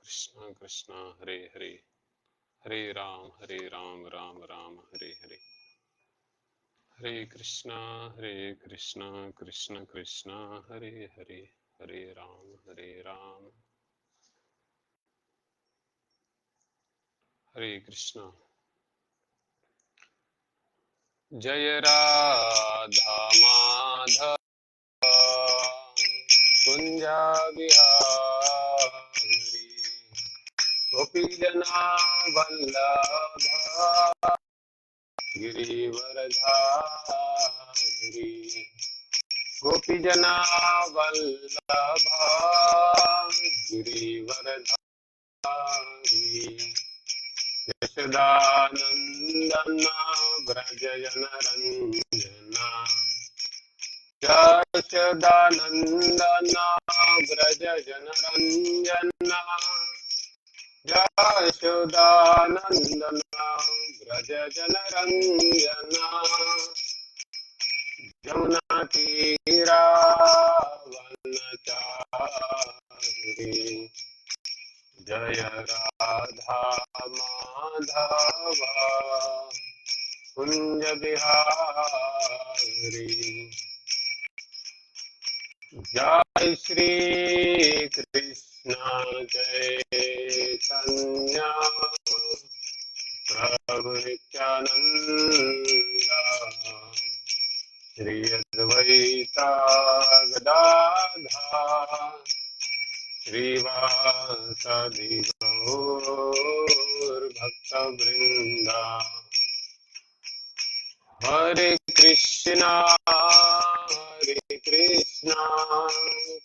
कृष्ण कृष्ण हरे हरे, हरे राम राम राम हरे हरे। हरे कृष्ण कृष्ण कृष्ण हरे हरे, हरे राम हरे कृष्ण। जय राधा माधव कुंजा बिहारी, गोपी जना वल्लभा गिरिवरधारी, गोपी जना वल्लभा गिरिवरधारी, यशोदानंदन व्रज जनरंजना, यशोदानंदन व्रज जनरंजना, यशोदानंदन व्रज जनरंजना, यमुना तीरा वनचारी, जय राधा माधव कुंज बिहारी। जय श्री कृष्ण चैतन्य प्रभु नित्यानंद, श्री अद्वैता गदाधर श्रीवासदि गौर भक्तवृंदा। हरे कृष्णा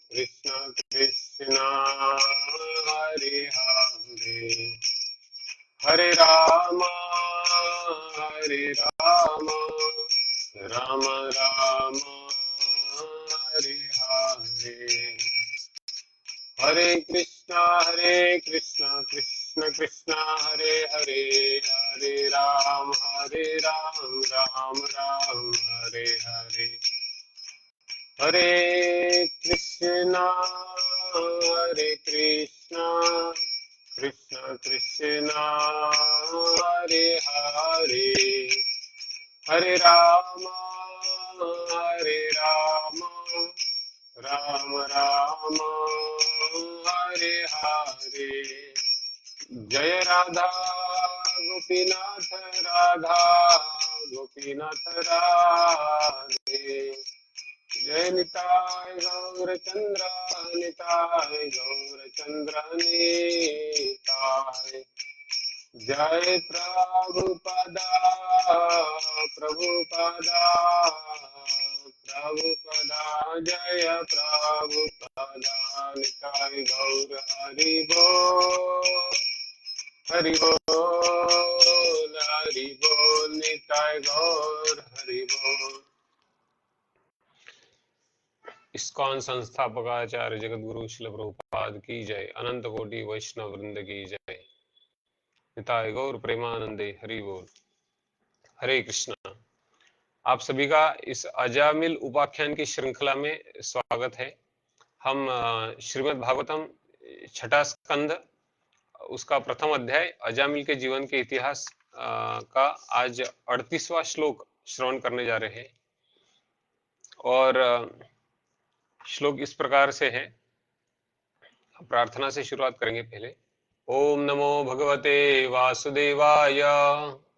कृष्ण कृष्णा हरे हरे, हरे राम राम राम हरे हरे, हरे कृष्णा कृष्ण कृष्णा हरे हरे, हरे राम राम राम हरे हरे, हरे कृष्णा कृष्ण कृष्णा हरे हरे, हरे राम राम राम हरे हरे। जय राधा गोपीनाथ राधा गोपीनाथ राधे, जय निताय गौर चंद्र निताय, जय प्रभुपदा प्रभुपदा प्रभुपदा, जय प्रभुपदा निताय गौर हरि बोल, हरि बोल निताय गौर हरि बोल। इस्कॉन संस्थापकाचार्य जगत गुरु श्रील प्रभुपाद की जय, अनंत कोटि वैष्णव वृंद की जय, निताय गौर प्रेमानंदे हरि बोल। हरे कृष्णा। आप सभी का इस अजामिल उपाख्यान की श्रृंखला में स्वागत है। हम श्रीमद् भागवतम छठा स्कंद उसका प्रथम अध्याय अजामिल के जीवन के इतिहास का आज 38वां श्लोक श्रवण करने जा रहे हैं। और श्लोक इस प्रकार से है, प्रार्थना से शुरुआत करेंगे पहले। ओम नमो भगवते वासुदेवाय,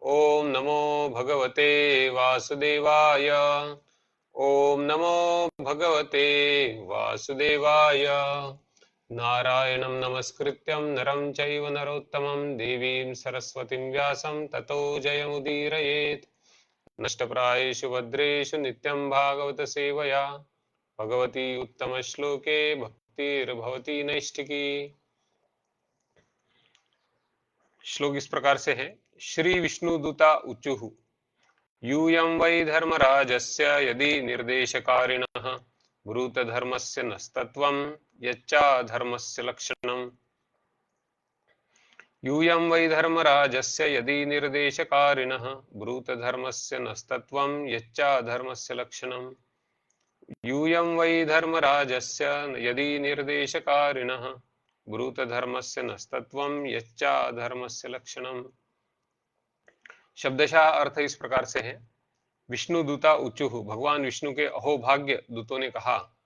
ओम नमो भगवते वासुदेवाय, ओम नमो भगवते वासुदेवाय। नारायणं नमस्कृत्यं नरं चैव नरोत्तमं देवीं सरस्वतीं व्यासं ततो जयमुदीरयेत्। नष्टप्रायेषु भद्रेषु नित्यं भागवत सेवया भगवती उत्तमश्लोके भक्तिर्भवती नैष्ठिकी। श्लोक इस प्रकार से है। श्री विष्णुदूता उचुः यूयं वै धर्मराजस्य यदि निर्देशकारिणः ब्रूतधर्मस्य नस्तत्वं यच्चाधर्मस्य लक्षणम्। यूयं वै धर्मराजस्य यदि निर्देशकारिणः ब्रूतधर्मस्य नस्तत्वं यच्चाधर्मस्य लक्षणम्। यूयं वै धर्मराजस्य यदि निर्देशकारिणः ब्रूत धर्मस्य नस्तत्वं यच्चाधर्मस्य लक्षणम्। शब्दशः अर्थ इस प्रकार से है। विष्णु दूता उचुः, भगवान विष्णु के अहोभाग्य दूतों ने कहा,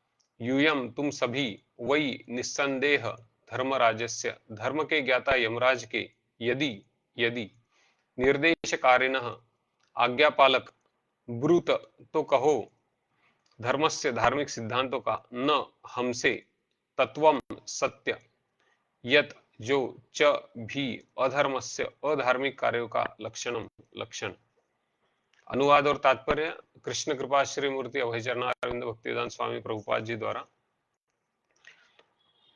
यूयम तुम सभी, वही निस्संदेह धर्मराजस्य, धर्म के ज्ञाता यमराज के, यदि यदि निर्देशकारिणः आज्ञापालक, ब्रूत तो कहो धर्मस्य धार्मिक सिद्धांतों का, न हमसे, तत्वम सत्य, यत जो, च भी अधर्मस्य अधार्मिक कार्यों का लक्षणम लक्षण। अनुवाद और तात्पर्य कृष्ण कृपा श्री मूर्ति अभयचरणारविंद भक्तिवेदांत स्वामी प्रभुपाद जी द्वारा।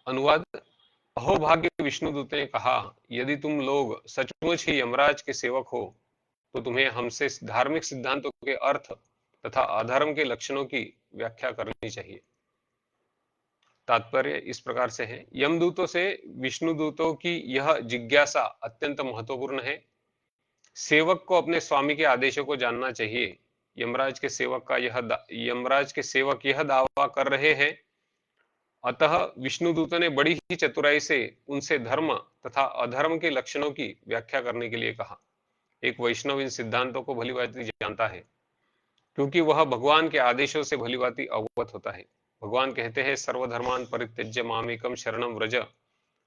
अनुवाद। अहोभाग्य विष्णुदूत ने कहा, यदि तुम लोग सचमुच ही यमराज के सेवक हो तो तुम्हें हमसे धार्मिक सिद्धांतों के अर्थ तथा अधर्म के लक्षणों की व्याख्या करनी चाहिए। तात्पर्य इस प्रकार से है, यमदूतों से विष्णुदूतों की यह जिज्ञासा अत्यंत महत्वपूर्ण है। सेवक को अपने स्वामी के आदेशों को जानना चाहिए। यमराज के सेवक यह दावा कर रहे हैं, अतः विष्णुदूतों ने बड़ी ही चतुराई से उनसे धर्म तथा अधर्म के लक्षणों की व्याख्या करने के लिए कहा। एक वैष्णव इन सिद्धांतों को भलीभांति जानता है, क्योंकि वह भगवान के आदेशों से भलीभांति अवगत होता है। भगवान कहते हैं, सर्वधर्मान परित्यज्य मामेकम शरणम व्रज,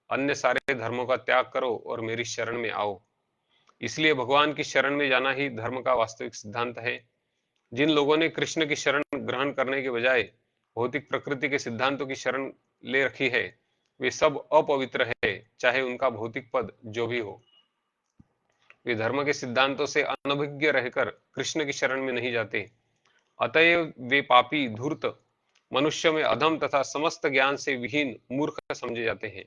अन्य सारे धर्मों का त्याग करो और मेरी शरण में आओ। इसलिए भगवान की शरण में जाना ही धर्म का वास्तविक सिद्धांत है। जिन लोगों ने कृष्ण की शरण ग्रहण करने के बजाय भौतिक प्रकृति के सिद्धांतों की शरण ले रखी है, वे सब अपवित्र है, चाहे उनका भौतिक पद जो भी हो। वे धर्म के सिद्धांतों से अनभिज्ञ रहकर कृष्ण की शरण में नहीं जाते। अतएव वे पापी, धूर्त, मनुष्य में अधम तथा समस्त ज्ञान से विहीन मूर्ख समझे जाते हैं।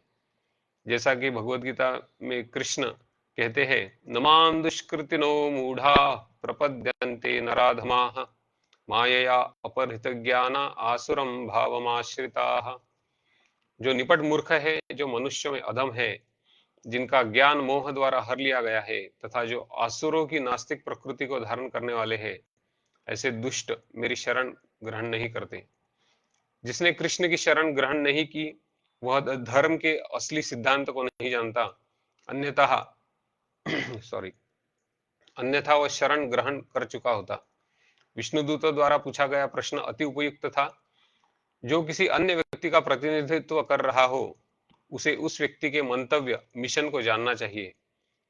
जैसा कि भगवद गीता में कृष्ण कहते हैं, नमां दुष्कृतिनो मूढ़ा प्रपद्यन्ते नराधमाः मायया अपहृत ज्ञाना आसुरम भावमाश्रिताः। जो निपट मूर्ख है, जो मनुष्य में अधम है, जिनका ज्ञान मोह द्वारा हर लिया गया है, तथा जो आसुरों की नास्तिक प्रकृति को धारण करने वाले हैं, ऐसे दुष्ट मेरी शरण ग्रहण नहीं करते। जिसने कृष्ण की शरण ग्रहण नहीं की, वह धर्म के असली सिद्धांत को नहीं जानता। अन्यथा अन्यथा वह शरण ग्रहण कर चुका होता। विष्णुदूतों द्वारा पूछा गया प्रश्न अति उपयुक्त था। जो किसी अन्य व्यक्ति का प्रतिनिधित्व कर रहा हो, उसे उस व्यक्ति के मंतव्य, मिशन को जानना चाहिए।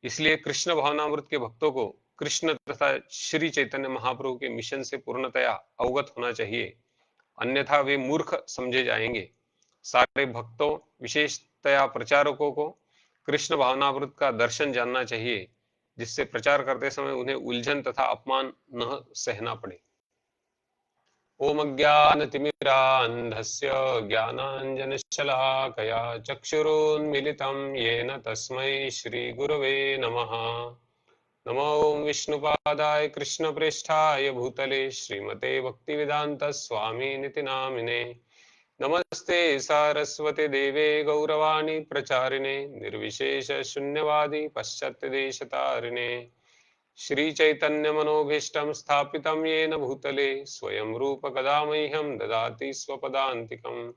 इसलिए कृष्ण भावनामृत के भक्तों को कृष्ण तथा श्री चैतन्य महाप्रभु के मिशन से पूर्णतया अवगत होना चाहिए, अन्यथा वे मूर्ख समझे जाएंगे। सारे भक्तों, विशेषतया प्रचारकों को कृष्ण भावनामृत का दर्शन जानना चाहिए, जिससे प्रचार करते समय उन्हें उलझन तथा अपमान न सहना पड़े। ओम अज्ञानतिमिरान्धस्य ज्ञानाञ्जनशलाकया चक्षुरुन्मीलितं येन तस्मै श्रीगुरवे नमः। नमो विष्णुपादाय कृष्णप्रेष्ठाय भूतले श्रीमते भक्तिवेदांत स्वामिनिति नामिने। नमस्ते सारस्वते देवे गौरवाणी प्रचारिणे निर्विशेष शून्यवादी पाश्चात्यदेशतारिणे। श्री चैतन्य मनोभीष्टं स्थापितं येन भूतले स्वयं रूप कदा मह्यं ददाति स्वपदान्तिकम्।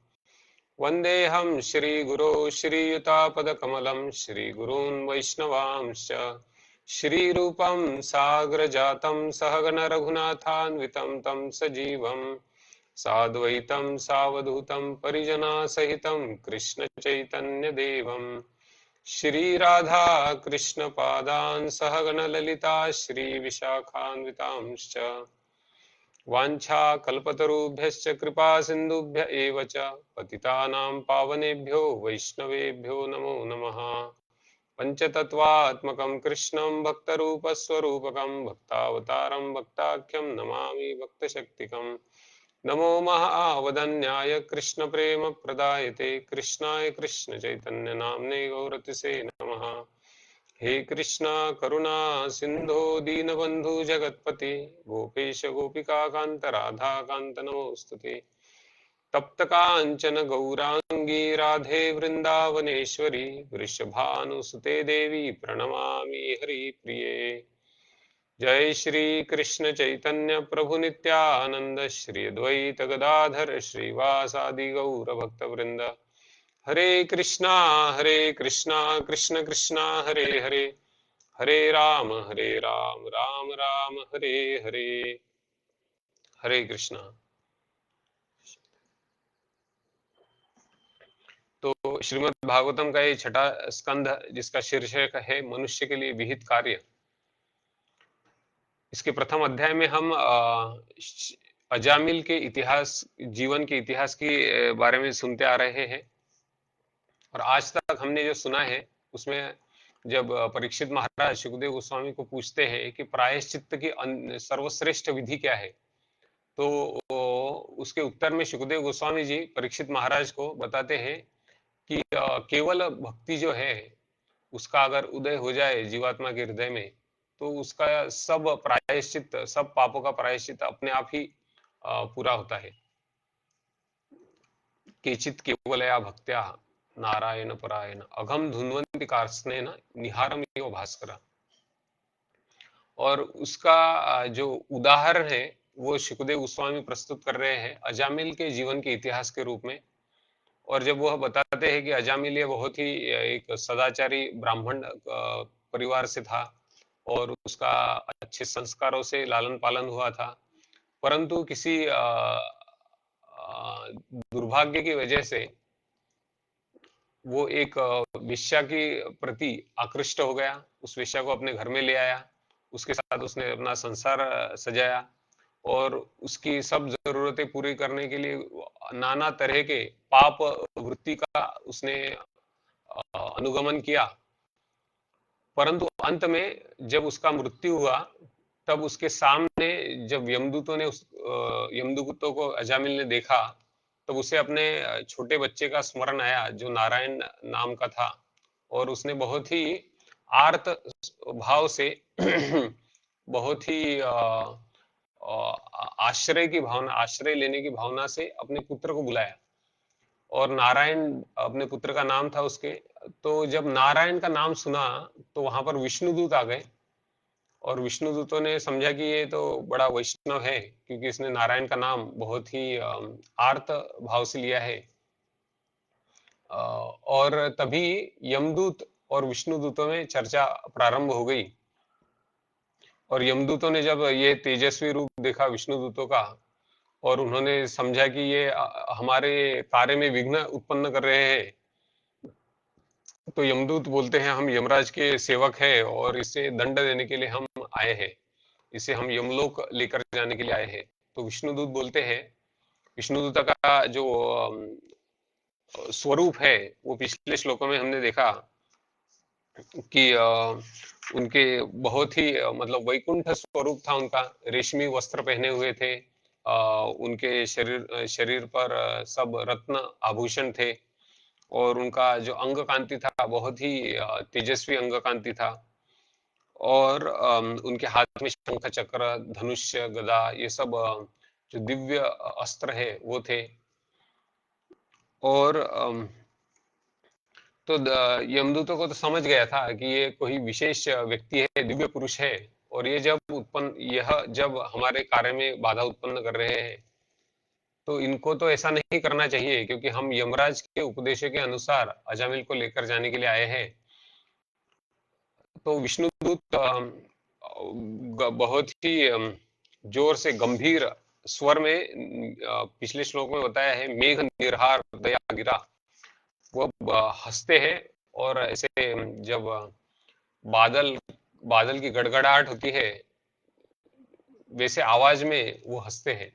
वन्देऽहं श्रीगुरो श्रीयुतापदकमलं श्रीगुरून् वैष्णवांश्च श्रीरूपं साग्रजातं सहगण रघुनाथान्वितं तं सजीवं साद्वैतं सावधूतं परिजनासहितं कृष्ण चैतन्य देवम् श्री राधा कृष्ण पादान् सहगण ललिता श्री विशाखान्वितांश्च वाञ्छाकल्पतरुभ्यश्च कृपा सिन्धुभ्य एव च पतितानां पावनेभ्यो वैष्णवेभ्यो नमो नमः। पंचतत्वात्मकं कृष्णं भक्तरूपस्वरूपकं भक्तावतारं भक्ताख्यं नमामि भक्तशक्तिकम्। नमो महावदन्याय कृष्ण प्रेम प्रदायते कृष्णाय कृष्ण चैतन्य नामने गौरतिसे नमः। हे कृष्णा करुणा सिंधो दीनबंधु जगतपति गोपेश गोपिका कांत राधा कांत नमोस्तुते। तप्त कांचन गौरांगी राधे वृंदावनेश्वरी वृषभानुसुते देवी प्रणमामि हरिप्रिये। जय श्री कृष्ण चैतन्य प्रभु नित्यानंद श्री अद्वैत गदाधर श्रीवासादि गौर भक्त वृंद। हरे कृष्णा कृष्ण कृष्णा हरे हरे, हरे राम राम राम हरे हरे। हरे कृष्णा। तो श्रीमद् भागवतम का ये छठा स्कंध, जिसका शीर्षक है मनुष्य के लिए विहित कार्य, इसके प्रथम अध्याय में हम अजामिल के इतिहास, जीवन के इतिहास के बारे में सुनते आ रहे हैं। और आज तक हमने जो सुना है उसमें जब परीक्षित महाराज सुखदेव गोस्वामी को पूछते हैं कि प्रायश्चित्त की सर्वश्रेष्ठ विधि क्या है, तो उसके उत्तर में सुखदेव गोस्वामी जी परीक्षित महाराज को बताते हैं कि केवल भक्ति जो है उसका अगर उदय हो जाए जीवात्मा के हृदय में, तो उसका सब प्रायश्चित, सब पापों का प्रायश्चित अपने आप ही पूरा होता है। केचित केवलया भक्त्या नारायण परायण अघम धुन्वंति कार्त्स्नेन निहारम इव भास्कर। और उसका जो उदाहरण है वो सुखदेव गोस्वामी प्रस्तुत कर रहे हैं अजामिल के जीवन के इतिहास के रूप में। और जब वह बताते हैं कि अजामिल ये बहुत ही एक सदाचारी ब्राह्मण परिवार से था और उसका अच्छे संस्कारों से लालन पालन हुआ था, परंतु किसी दुर्भाग्य की वजह से वो एक वेश्या के प्रति आकृष्ट हो गया, उस वेश्या को अपने घर में ले आया, उसके साथ उसने अपना संसार सजाया और उसकी सब जरूरतें पूरी करने के लिए नाना तरह के पाप वृत्ति का उसने अनुगमन किया। परंतु अंत में जब उसका मृत्यु हुआ, तब उसके सामने जब यमदूतों ने यमदूतों को अजामिल ने देखा, तब उसे अपने छोटे बच्चे का स्मरण आया जो नारायण नाम का था। और उसने बहुत ही आर्त भाव से बहुत ही आश्रय की भावना, आश्रय लेने की भावना से अपने पुत्र को बुलाया। और नारायण अपने पुत्र का नाम था उसके। तो जब नारायण का नाम सुना तो वहां पर विष्णुदूत आ गए और विष्णुदूतों ने समझा कि ये तो बड़ा वैष्णव है, क्योंकि इसने नारायण का नाम बहुत ही आर्त भाव से लिया है। और तभी यमदूत और विष्णुदूतों में चर्चा प्रारंभ हो गई। और यमदूतों ने जब ये तेजस्वी रूप देखा विष्णुदूतों का, और उन्होंने समझा कि ये हमारे कार्य में विघ्न उत्पन्न कर रहे हैं, तो यमदूत बोलते हैं हम यमराज के सेवक हैं और इसे दंड देने के लिए हम आए हैं, इसे हम यमलोक लेकर जाने के लिए आए हैं। तो विष्णुदूत बोलते हैं, विष्णुदूत का जो स्वरूप है वो पिछले श्लोकों में हमने देखा कि उनके बहुत ही मतलब वैकुंठ स्वरूप था उनका। रेशमी वस्त्र पहने हुए थे, उनके शरीर शरीर पर सब रत्न आभूषण थे, और उनका जो अंग कांति था बहुत ही तेजस्वी अंग कांति था। और उनके हाथ में शंख चक्र धनुष्य गदा ये सब जो दिव्य अस्त्र है वो थे। और तो यमदूतों को तो समझ गया था कि ये कोई विशेष व्यक्ति है, दिव्य पुरुष है, और यह जब हमारे कार्य में बाधा उत्पन्न कर रहे हैं, तो इनको तो ऐसा नहीं करना चाहिए, क्योंकि हम यमराज के उपदेशों के अनुसार अजामिल को लेकर जाने के लिए आए हैं। तो विष्णुदूत बहुत ही जोर से गंभीर स्वर में पिछले श्लोक में बताया है, मेघ निर्हार दया गिरा, वो हंसते हैं। और ऐसे जब बादल बादल की गड़गड़ाहट होती है वैसे आवाज में वो हंसते हैं।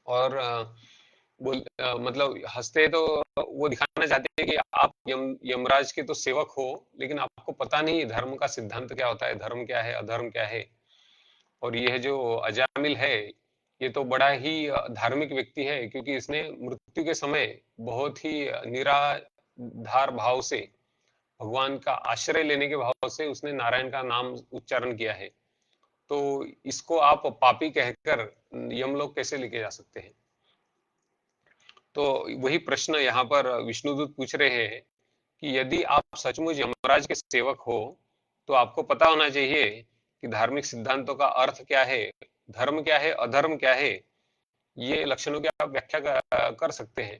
और मतलब हंसते तो वो दिखाना चाहते हैं कि आप यमराज के तो सेवक हो, लेकिन आपको पता नहीं धर्म का सिद्धांत क्या होता है, धर्म क्या है, अधर्म क्या है। और यह जो अजामिल है ये तो बड़ा ही धार्मिक व्यक्ति है, क्योंकि इसने मृत्यु के समय बहुत ही निराधार भाव से, भगवान का आश्रय लेने के भाव से उसने नारायण का नाम उच्चारण किया है। तो इसको आप पापी कहकर यमलोक कैसे लेके जा सकते हैं? तो वही प्रश्न यहाँ पर विष्णुदूत पूछ रहे हैं कि यदि आप सचमुच यमराज के सेवक हो तो आपको पता होना चाहिए कि धार्मिक सिद्धांतों का अर्थ क्या है, धर्म क्या है, अधर्म क्या है। ये लक्षणों की आप व्याख्या कर सकते हैं।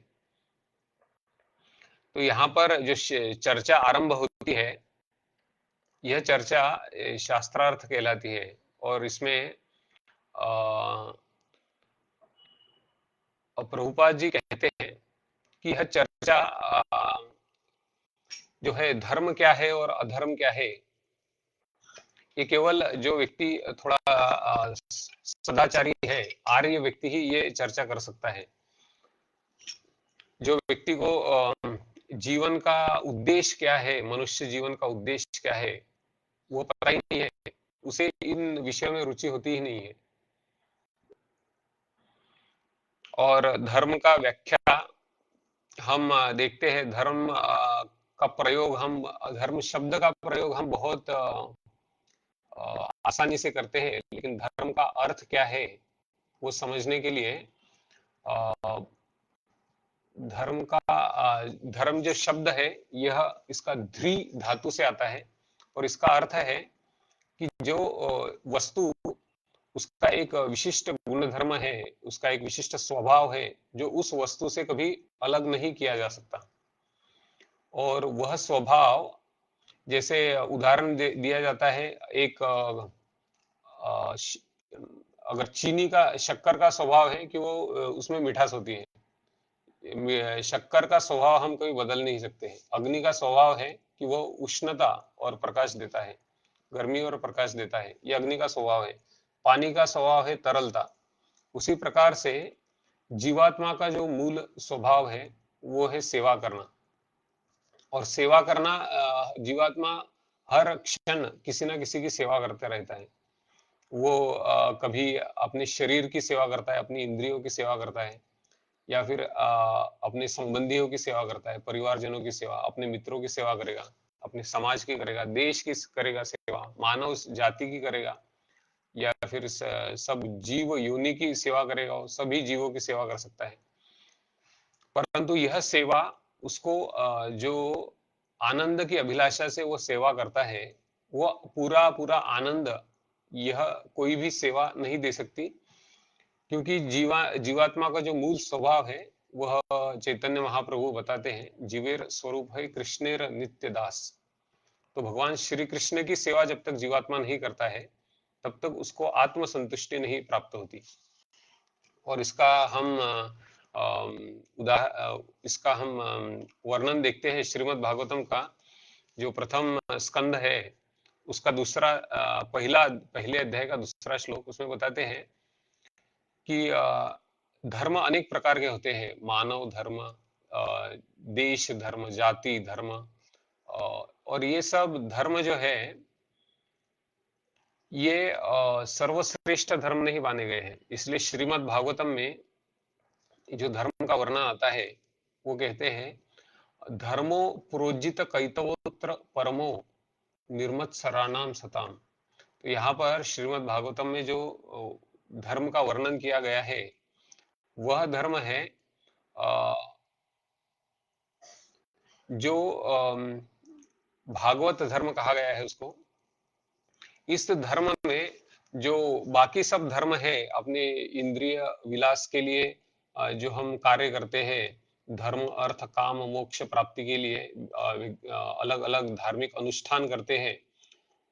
तो यहाँ पर जो चर्चा आरंभ होती है, यह चर्चा शास्त्रार्थ कहलाती है। और इसमें प्रभुपाद जी कहते हैं कि यह चर्चा जो है धर्म क्या है और अधर्म क्या है, ये केवल जो व्यक्ति थोड़ा सदाचारी है, आर्य व्यक्ति ही ये चर्चा कर सकता है। जो व्यक्ति को जीवन का उद्देश्य क्या है, मनुष्य जीवन का उद्देश्य क्या है, वो पता ही नहीं है, उसे इन विषयों में रुचि होती ही नहीं है। और धर्म का व्याख्या हम देखते हैं, धर्म का प्रयोग हम, धर्म शब्द का प्रयोग हम बहुत आसानी से करते हैं, लेकिन धर्म का अर्थ क्या है वो समझने के लिए धर्म का धर्म जो शब्द है, यह इसका ध्री धातु से आता है, और इसका अर्थ है कि जो वस्तु, उसका एक विशिष्ट गुणधर्म है, उसका एक विशिष्ट स्वभाव है, जो उस वस्तु से कभी अलग नहीं किया जा सकता। और वह स्वभाव, जैसे उदाहरण दिया जाता है, एक अगर चीनी का, शक्कर का स्वभाव है कि वो उसमें मिठास होती है, शक्कर का स्वभाव हम कभी बदल नहीं सकते हैं। अग्नि का स्वभाव है कि वो उष्णता और प्रकाश देता है, गर्मी और प्रकाश देता है, ये अग्नि का स्वभाव है। पानी का स्वभाव है तरलता। उसी प्रकार से जीवात्मा का जो मूल स्वभाव है वो है सेवा करना। और सेवा करना, जीवात्मा हर क्षण किसी ना किसी की सेवा करते रहता है। वो कभी अपने शरीर की सेवा करता है, अपनी इंद्रियों की सेवा करता है, या फिर अपने संबंधियों की सेवा करता है, परिवारजनों की सेवा, अपने मित्रों की सेवा करेगा, अपने समाज की करेगा, देश की करेगा सेवा, मानव जाति की करेगा, या फिर सब जीव योनि की सेवा करेगा, वो सभी जीवों की सेवा कर सकता है। परंतु यह सेवा उसको जो आनंद की अभिलाषा से वो सेवा करता है, वो पूरा पूरा आनंद यह कोई भी सेवा नहीं दे सकती, क्योंकि जीवात्मा का जो मूल स्वभाव है वह चैतन्य महाप्रभु बताते हैं, जीवेर स्वरूप है कृष्णेर नित्य दास। तो भगवान श्री कृष्ण की सेवा जब तक जीवात्मा नहीं करता है, तब तक उसको आत्म संतुष्टि नहीं प्राप्त होती। और इसका हम इसका हम वर्णन देखते हैं श्रीमद् भागवतम का जो प्रथम स्कंद है, उसका दूसरा पहले अध्याय का दूसरा श्लोक, उसमें बताते हैं कि धर्म अनेक प्रकार के होते हैं, मानव धर्म, देश धर्म, जाति धर्म, और ये सब धर्म जो है, ये सर्वश्रेष्ठ धर्म नहीं माने गए हैं। इसलिए श्रीमद् भागवतम में जो धर्म का वर्णन आता है, वो कहते हैं धर्मो प्रोजित कैतवोत्र परमो निर्मत्सराणाम सताम। तो यहाँ पर श्रीमद् भागवतम में जो धर्म का वर्णन किया गया है, वह धर्म है जो भागवत धर्म कहा गया है उसको। इस धर्म में जो बाकी सब धर्म है, अपने इंद्रिय विलास के लिए जो हम कार्य करते हैं, धर्म अर्थ काम मोक्ष प्राप्ति के लिए अलग अलग धार्मिक अनुष्ठान करते हैं,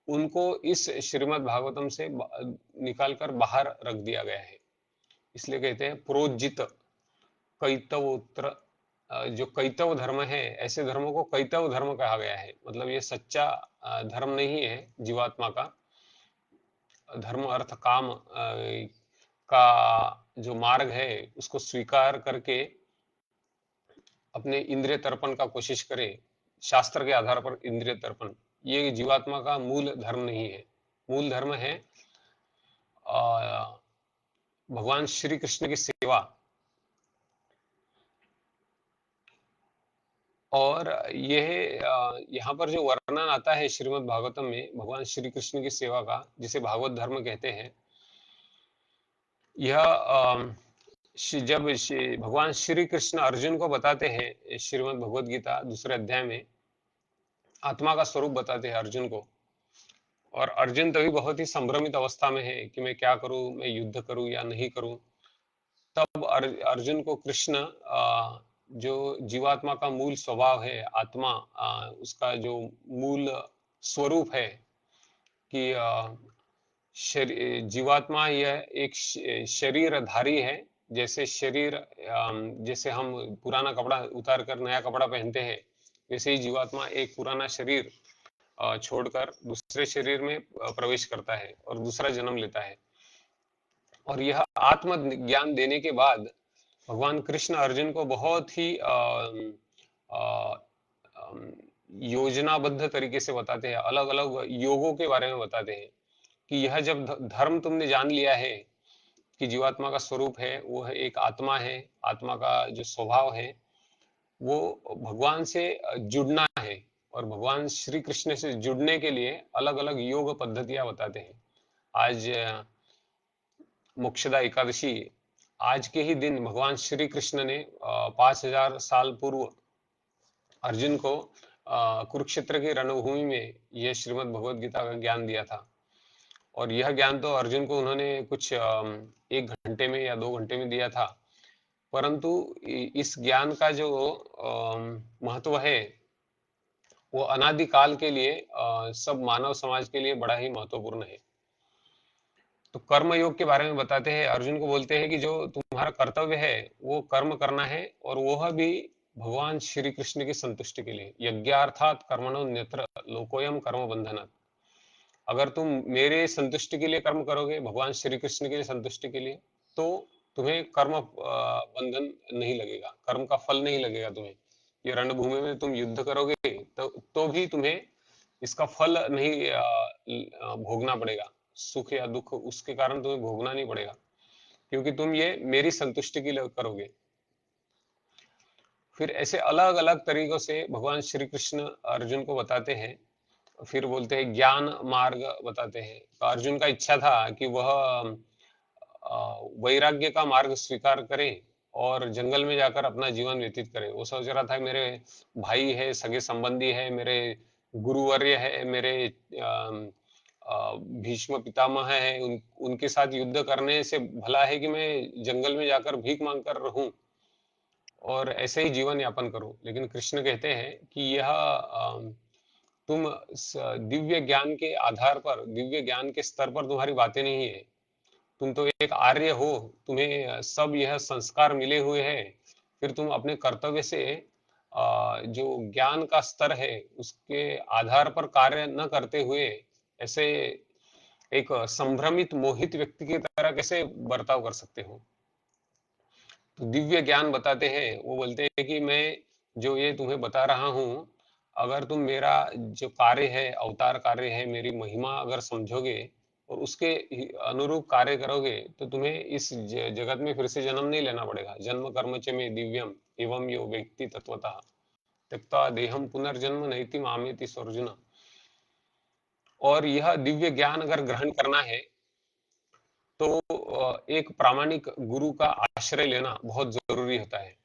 उनको इस श्रीमद् भागवतम से निकालकर बाहर रख दिया गया है। इसलिए कहते हैं प्रोजित कैतवोत्र। जो कैतव धर्म है, ऐसे धर्मों को कैतव धर्म कहा गया है। मतलब ये सच्चा धर्म नहीं है जीवात्मा का। धर्म अर्थ काम का जो मार्ग है, उसको स्वीकार करके अपने इंद्रिय तर्पण का कोशिश करे, शास्त्र के आधार पर इंद्रिय तर्पण, ये जीवात्मा का मूल धर्म नहीं है। मूल धर्म है भगवान श्री कृष्ण की सेवा। और यह यहाँ पर जो वर्णन आता है श्रीमद् भागवतम में भगवान श्री कृष्ण की सेवा का, जिसे भागवत धर्म कहते हैं, यह जब भगवान श्री कृष्ण अर्जुन को बताते हैं, श्रीमद् भगवद गीता दूसरे अध्याय में आत्मा का स्वरूप बताते हैं अर्जुन को, और अर्जुन तभी बहुत ही संभ्रमित अवस्था में है कि मैं क्या करूं, मैं युद्ध करूं या नहीं करूं। तब अर्जुन को कृष्ण जो जीवात्मा का मूल स्वभाव है, आत्मा, उसका जो मूल स्वरूप है कि जीवात्मा यह एक शरीरधारी है। जैसे शरीर, जैसे हम पुराना कपड़ा उतार कर नया कपड़ा पहनते हैं, वैसे ही जीवात्मा एक पुराना शरीर छोड़कर दूसरे शरीर में प्रवेश करता है और दूसरा जन्म लेता है। और यह आत्म ज्ञान देने के बाद भगवान कृष्ण अर्जुन को बहुत ही अम, योजनाबद्ध तरीके से बताते हैं, अलग अलग योगों के बारे में बताते हैं कि यह जब धर्म तुमने जान लिया है कि जीवात्मा का स्वरूप है, वो है एक आत्मा है, आत्मा का जो स्वभाव है वो भगवान से जुड़ना है, और भगवान श्री कृष्ण से जुड़ने के लिए अलग अलग योग पद्धतियां बताते हैं। आज मोक्षदा एकादशी, आज के ही दिन भगवान श्री कृष्ण ने 5000 साल पूर्व अर्जुन को कुरुक्षेत्र की रणभूमि में यह श्रीमद् भगवद गीता का ज्ञान दिया था। और यह ज्ञान तो अर्जुन को उन्होंने कुछ 1 घंटे में या 2 घंटे में दिया था, परंतु इस ज्ञान का जो महत्व है वो अनादिकाल के लिए, सब मानव समाज के लिए बड़ा ही महत्वपूर्ण है। तो कर्म योग के बारे में बताते हैं, अर्जुन को बोलते हैं कि जो तुम्हारा कर्तव्य है वो कर्म करना है, और वह भी भगवान श्री कृष्ण की संतुष्टि के लिए। यज्ञार्थात कर्मणो न्यत्र लोकोयम कर्म बंधनात्। अगर तुम मेरे संतुष्टि के लिए कर्म करोगे, भगवान श्री कृष्ण की संतुष्टि के लिए, तो तुम्हें कर्म बंधन नहीं लगेगा, कर्म का फल नहीं लगेगा तुम्हें। ये रणभूमि में तुम युद्ध करोगे तो भी तुम्हें इसका फल नहीं भोगना पड़ेगा, सुख या दुख उसके कारण तुम्हें भोगना नहीं पड़ेगा, क्योंकि तुम ये मेरी संतुष्टि के लिए करोगे। फिर ऐसे अलग अलग तरीकों से भगवान श्री कृष्ण अर्जुन को बताते हैं। फिर बोलते हैं ज्ञान मार्ग बताते हैं। तो अर्जुन का इच्छा था कि वह वैराग्य का मार्ग स्वीकार करे और जंगल में जाकर अपना जीवन व्यतीत करे। वो सोच रहा था मेरे भाई है, सगे संबंधी है, मेरे गुरुवर्य है, मेरे भीष्म पितामह है, उनके साथ युद्ध करने से भला है कि मैं जंगल में जाकर भीख मांग कर रहूं और ऐसे ही जीवन यापन करूं। लेकिन कृष्ण कहते हैं कि यह तुम दिव्य ज्ञान के आधार पर, दिव्य ज्ञान के स्तर पर तुम्हारी बातें नहीं है। तुम तो एक आर्य हो, तुम्हें सब यह संस्कार मिले हुए हैं, फिर तुम अपने कर्तव्य से जो ज्ञान का स्तर है उसके आधार पर कार्य न करते हुए ऐसे एक संभ्रमित मोहित व्यक्ति की तरह कैसे बर्ताव कर सकते हो। तो दिव्य ज्ञान बताते हैं, वो बोलते हैं कि मैं जो ये तुम्हें बता रहा हूँ, अगर तुम मेरा जो कार्य है, अवतार कार्य है, मेरी महिमा अगर समझोगे और उसके अनुरूप कार्य करोगे, तो तुम्हें इस जगत में फिर से जन्म नहीं लेना पड़ेगा। जन्म कर्म च में दिव्यम एवं यो व्यक्ति तत्वतः त्यक्त्वा देहम पुनर्जन्म नैति मामेति अर्जुन। और यह दिव्य ज्ञान अगर ग्रहण करना है तो एक प्रामाणिक गुरु का आश्रय लेना बहुत जरूरी होता है।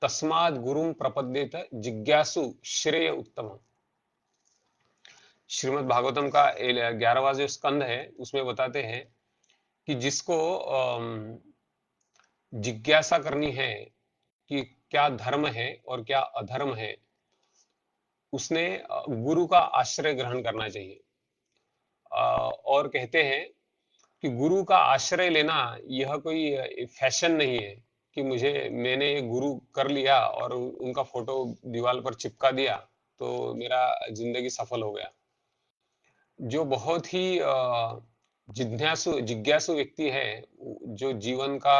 तस्माद गुरुम प्रपद्येत जिज्ञासु श्रेय उत्तम। श्रीमद् भागवतम का 11वां जो स्कंद है उसमें बताते हैं कि जिसको जिज्ञासा करनी है कि क्या धर्म है और क्या अधर्म है, उसने गुरु का आश्रय ग्रहण करना चाहिए। और कहते हैं कि गुरु का आश्रय लेना यह कोई फैशन नहीं है कि मैंने गुरु कर लिया और उनका फोटो दीवार पर चिपका दिया तो मेरा जिंदगी सफल हो गया। जो बहुत ही जिज्ञासु जिज्ञासु व्यक्ति है, जो जीवन का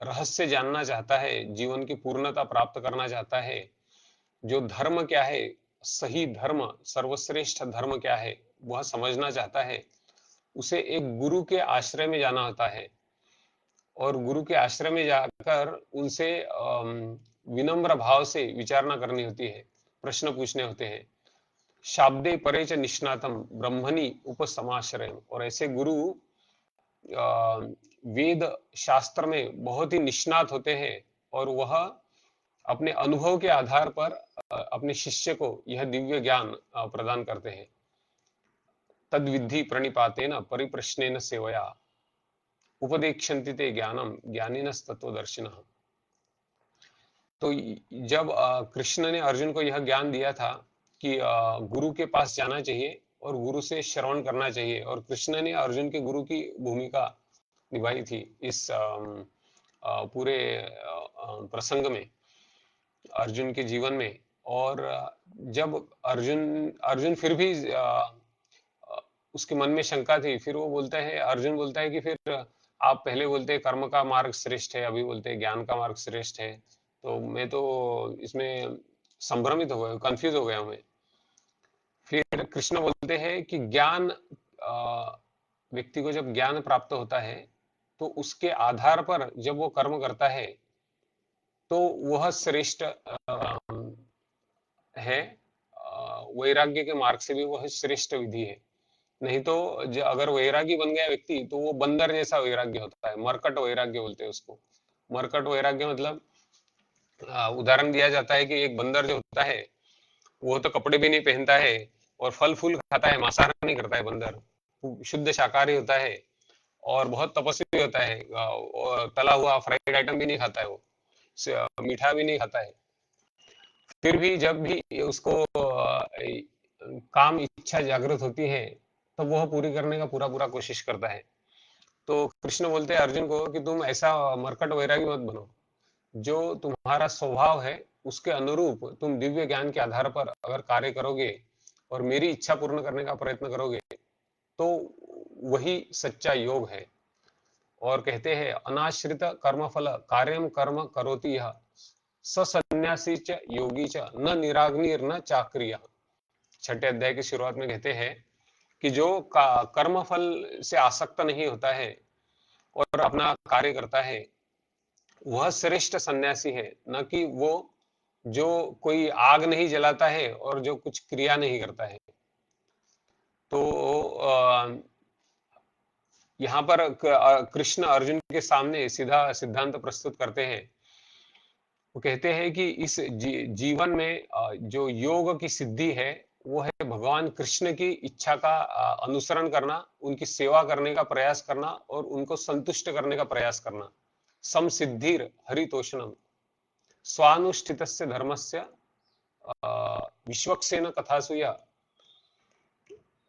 रहस्य जानना चाहता है, जीवन की पूर्णता प्राप्त करना चाहता है, जो धर्म क्या है, सही धर्म, सर्वश्रेष्ठ धर्म क्या है, वह समझना चाहता है, उसे एक गुरु के आश्रय में जाना होता है। और गुरु के आश्रय में जाकर उनसे विनम्र भाव से विचारणा करनी होती है, प्रश्न पूछने होते हैं। शाब्दे परे च निष्णातम ब्रह्मणि उपसमाश्रय। और ऐसे गुरु वेद शास्त्र में बहुत ही निष्णात होते हैं, और वह अपने अनुभव के आधार पर अपने शिष्य को यह दिव्य ज्ञान प्रदान करते हैं। तद्विद्धि प्रणिपातेन परिप्रश्नेन सेवया उपदेक्षन्ति ते ज्ञानम ज्ञानिनस्तत्वदर्शिनः। तो जब कृष्ण ने अर्जुन को यह ज्ञान दिया था कि गुरु के पास जाना चाहिए और गुरु से श्रवण करना चाहिए, और कृष्ण ने अर्जुन के गुरु की भूमिका निभाई थी इस पूरे प्रसंग में, अर्जुन के जीवन में। और जब अर्जुन अर्जुन फिर भी उसके मन में शंका थी, फिर वो बोलता है, अर्जुन बोलता है कि फिर आप पहले बोलते हैं कर्म का मार्ग श्रेष्ठ है, अभी बोलते हैं ज्ञान का मार्ग श्रेष्ठ है, तो मैं तो इसमें संभ्रमित हो गया, कंफ्यूज हो गया हूं मैं। फिर कृष्ण बोलते हैं कि ज्ञान, व्यक्ति को जब ज्ञान प्राप्त होता है तो उसके आधार पर जब वो कर्म करता है तो वह श्रेष्ठ है। वैराग्य के मार्ग से भी वह श्रेष्ठ विधि है। नहीं तो अगर वैरागी बन गया व्यक्ति तो वो बंदर जैसा वैराग्य होता है, मरकट वैराग्य बोलते हैं उसको। मरकट वैराग्य मतलब उदाहरण दिया जाता है कि एक बंदर जो होता है वो तो कपड़े भी नहीं पहनता है और फल फूल खाता है, मांसाहार नहीं करता है बंदर, शुद्ध शाकाहारी होता है और बहुत तपस्वी होता है, और तला हुआ फ्राइड आइटम भी नहीं खाता है वो, मीठा भी नहीं खाता है। फिर भी जब भी उसको काम इच्छा जागृत होती है तो वह पूरी करने का पूरा पूरा कोशिश करता है। तो कृष्ण बोलते हैं अर्जुन को कि तुम ऐसा मरकट वैरागी मत बनो, जो तुम्हारा स्वभाव है उसके अनुरूप तुम दिव्य ज्ञान के आधार पर अगर कार्य करोगे और मेरी इच्छा पूर्ण करने का प्रयत्न करोगे तो वही सच्चा योग है। और कहते हैं अनाश्रित कर्मफल कार्यम कर्म करोति यह सन्यासी च योगी च न निराग्निर न चाक्रिय। छठे अध्याय की शुरुआत में कहते हैं कि जो कर्म फल से आसक्त नहीं होता है और अपना कार्य करता है वह श्रेष्ठ सन्यासी है, न कि वो जो कोई आग नहीं जलाता है और जो कुछ क्रिया नहीं करता है। तो यहाँ पर कृष्ण अर्जुन के सामने सीधा सिद्धांत प्रस्तुत करते हैं। वो कहते हैं कि इस जीवन में जो योग की सिद्धि है वो है भगवान कृष्ण की इच्छा का अनुसरण करना, उनकी सेवा करने का प्रयास करना और उनको संतुष्ट करने का प्रयास करना। समसिद्धिर हरितोषणम स्वानुष्ठितस्य धर्मस्य विश्वक्सेन कथासु या।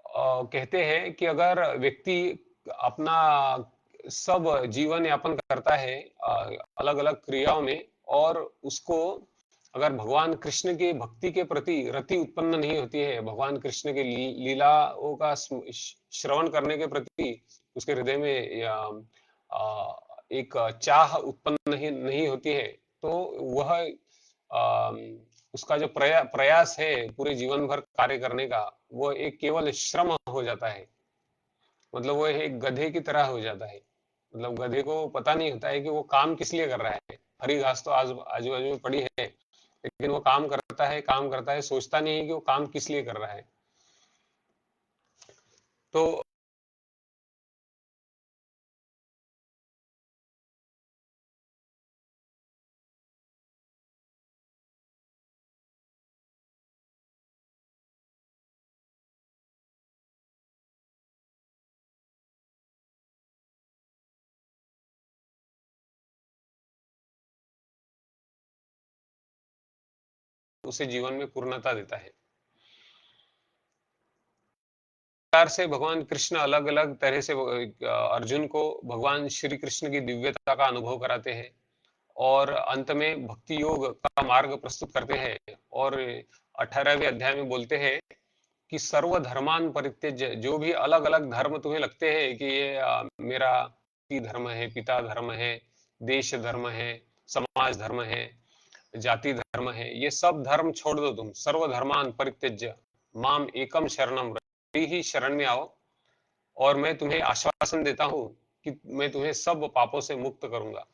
कहते हैं कि अगर व्यक्ति अपना सब जीवन यापन करता है अलग अलग क्रियाओं में, और उसको अगर भगवान कृष्ण की भक्ति के प्रति रति उत्पन्न नहीं होती है, भगवान कृष्ण के लीलाओं का श्रवण करने के प्रति उसके हृदय में एक चाह उत्पन्न नहीं होती है, तो वह उसका जो प्रयास है पूरे जीवन भर कार्य करने का वो एक केवल श्रम हो जाता है। मतलब वो एक गधे की तरह हो जाता है। मतलब गधे को पता नहीं होता है कि वो काम किस लिए कर रहा है, हरी घास तो आजू बाजू में पड़ी है, लेकिन वो काम करता है, सोचता नहीं है कि वो काम किस लिए कर रहा है। तो उसे जीवन में पूर्णता देता है। प्रकार से भगवान कृष्ण अलग अलग तरह से अर्जुन को भगवान श्री कृष्ण की दिव्यता का अनुभव कराते हैं और अंत में भक्ति योग का मार्ग प्रस्तुत करते हैं। और 18वें अध्याय में बोलते हैं कि सर्व धर्मान परित्यज्य, जो भी अलग अलग धर्म तुम्हें लगते हैं कि ये मेरा धर्म है, पिता धर्म है, देश धर्म है, समाज धर्म है, जाति धर्म है, ये सब धर्म छोड़ दो, तुम सर्व धर्मान परित्यज्य माम एकम शरणम, ही शरण में आओ और मैं तुम्हें आश्वासन देता हूं कि मैं तुम्हें सब पापों से मुक्त करूंगा।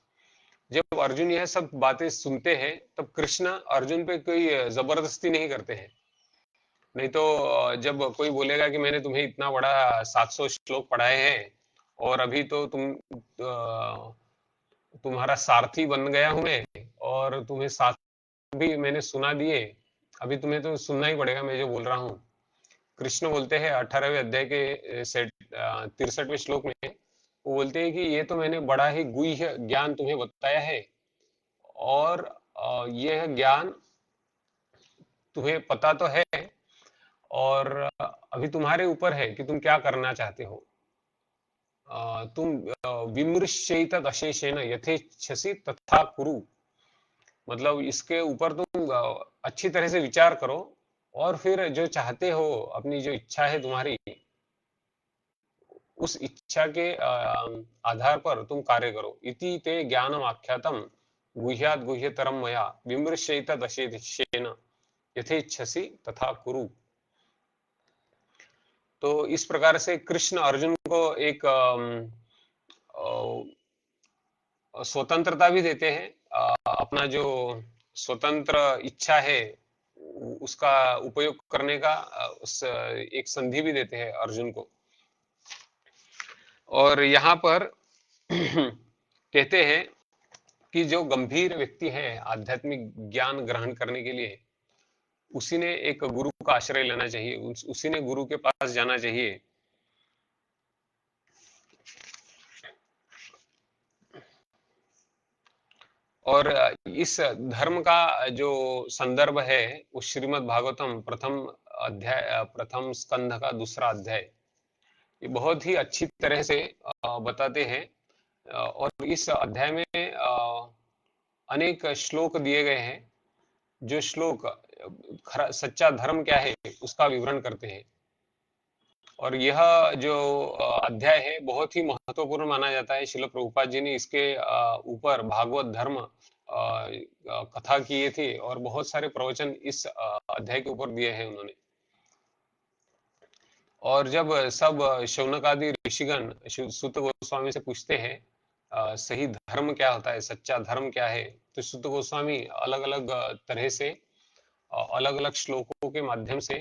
जब अर्जुन यह सब बातें सुनते हैं तब कृष्ण अर्जुन पे कोई जबरदस्ती नहीं करते हैं। नहीं तो जब कोई बोलेगा कि मैंने तुम्हें इतना बड़ा 700 श्लोक पढ़ाए हैं और अभी तो तुम्हारा सारथी बन गया हूं मैं और तुम्हें साथ भी मैंने सुना दिए, अभी तुम्हें तो सुनना ही पड़ेगा मैं जो बोल रहा हूँ। कृष्ण बोलते हैं 18वें अध्याय के 63वें श्लोक में, वो बोलते हैं कि ये तो मैंने बड़ा ही गुह्य ज्ञान तुम्हें बताया है और यह ज्ञान तुम्हें पता तो है, और अभी तुम्हारे ऊपर है कि तुम क्या करना चाहते हो। तुम विमृश्यैत अशेषेण यथेच्छसि तथा कुरु, मतलब इसके ऊपर तुम अच्छी तरह से विचार करो, और फिर जो चाहते हो, अपनी जो इच्छा है तुम्हारी, उस इच्छा के आधार पर तुम कार्य करो। इति ते ज्ञानम आख्यातम गुह्यात गुह्यतरम मया विमृश्यैत अशेषेण यथेच्छसि तथा कुरु। तो इस प्रकार से कृष्ण अर्जुन को एक स्वतंत्रता भी देते हैं। अपना जो स्वतंत्र इच्छा है उसका उपयोग करने का उस एक संधि भी देते हैं अर्जुन को। और यहाँ पर कहते हैं कि जो गंभीर व्यक्ति है आध्यात्मिक ज्ञान ग्रहण करने के लिए, उसी ने एक गुरु का आश्रय लेना चाहिए, उसी ने गुरु के पास जाना चाहिए। और इस धर्म का जो संदर्भ है वो श्रीमद् भागवतम प्रथम अध्याय, प्रथम स्कंध का दूसरा अध्याय, ये बहुत ही अच्छी तरह से बताते हैं। और इस अध्याय में अनेक श्लोक दिए गए हैं, जो श्लोक सच्चा धर्म क्या है उसका विवरण करते हैं। और यह जो अध्याय है बहुत ही महत्वपूर्ण माना जाता है। श्रील प्रभुपाद जी ने इसके ऊपर भागवत धर्म कथा किए थे, और बहुत सारे प्रवचन इस अध्याय के ऊपर दिए हैं उन्होंने। और जब सब शौनक आदि ऋषिगण सूत गोस्वामी से पूछते हैं सही धर्म क्या होता है, सच्चा धर्म क्या है, तो सूत गोस्वामी अलग अलग तरह से अलग अलग श्लोकों के माध्यम से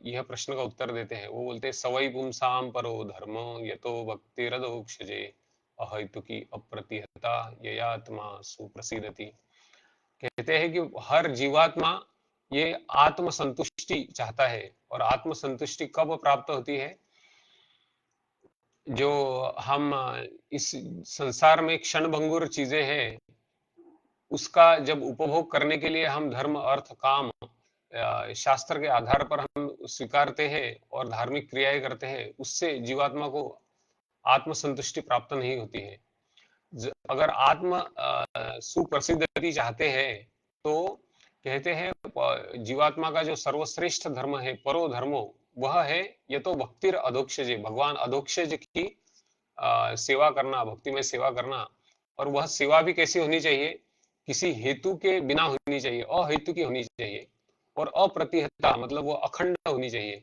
यह प्रश्न का उत्तर देते हैं। वो बोलते हैं सवै पुंसाम परो धर्मो यतो भक्तिरदोक्षजे अहैतुकी अप्रतिहता ययात्मा सुप्रसिद्धति। कहते हैं कि हर जीवात्मा ये आत्म संतुष्टि चाहता है। और आत्म संतुष्टि कब प्राप्त होती है? जो हम इस संसार में क्षणभंगुर चीजें हैं, उसका जब उपभोग करने के लिए हम धर्म अर्थ काम शास्त्र के आधार पर हम स्वीकारते हैं और धार्मिक क्रियाएं करते हैं, उससे जीवात्मा को आत्म संतुष्टि प्राप्त नहीं होती है। अगर आत्म सुप्रसिद्धि चाहते हैं तो कहते हैं जीवात्मा का जो सर्वश्रेष्ठ धर्म है परो धर्मो, वह है ये तो भक्तिर अधोक्षज, भगवान अधोक्षज की सेवा करना, भक्ति में सेवा करना। और वह सेवा भी कैसी होनी चाहिए? किसी हेतु के बिना होनी चाहिए, अहेतु की होनी चाहिए। और अप्रतिहता मतलब वो अखंड होनी चाहिए।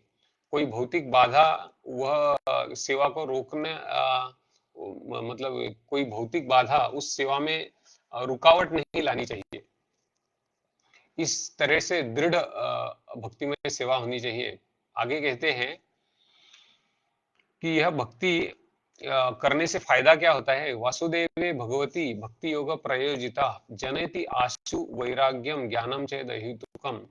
कोई भौतिक बाधा वह सेवा को रोकने मतलब कोई भौतिक बाधा उस सेवा में रुकावट नहीं लानी चाहिए। इस तरह से दृढ़ भक्ति में सेवा होनी चाहिए। आगे कहते हैं कि यह भक्ति करने से फायदा क्या होता है? वासुदेवे भगवती भक्ति योग प्रयोजिता जनयति आशु वैराग्यम ज्ञानम चेद हेतुकम।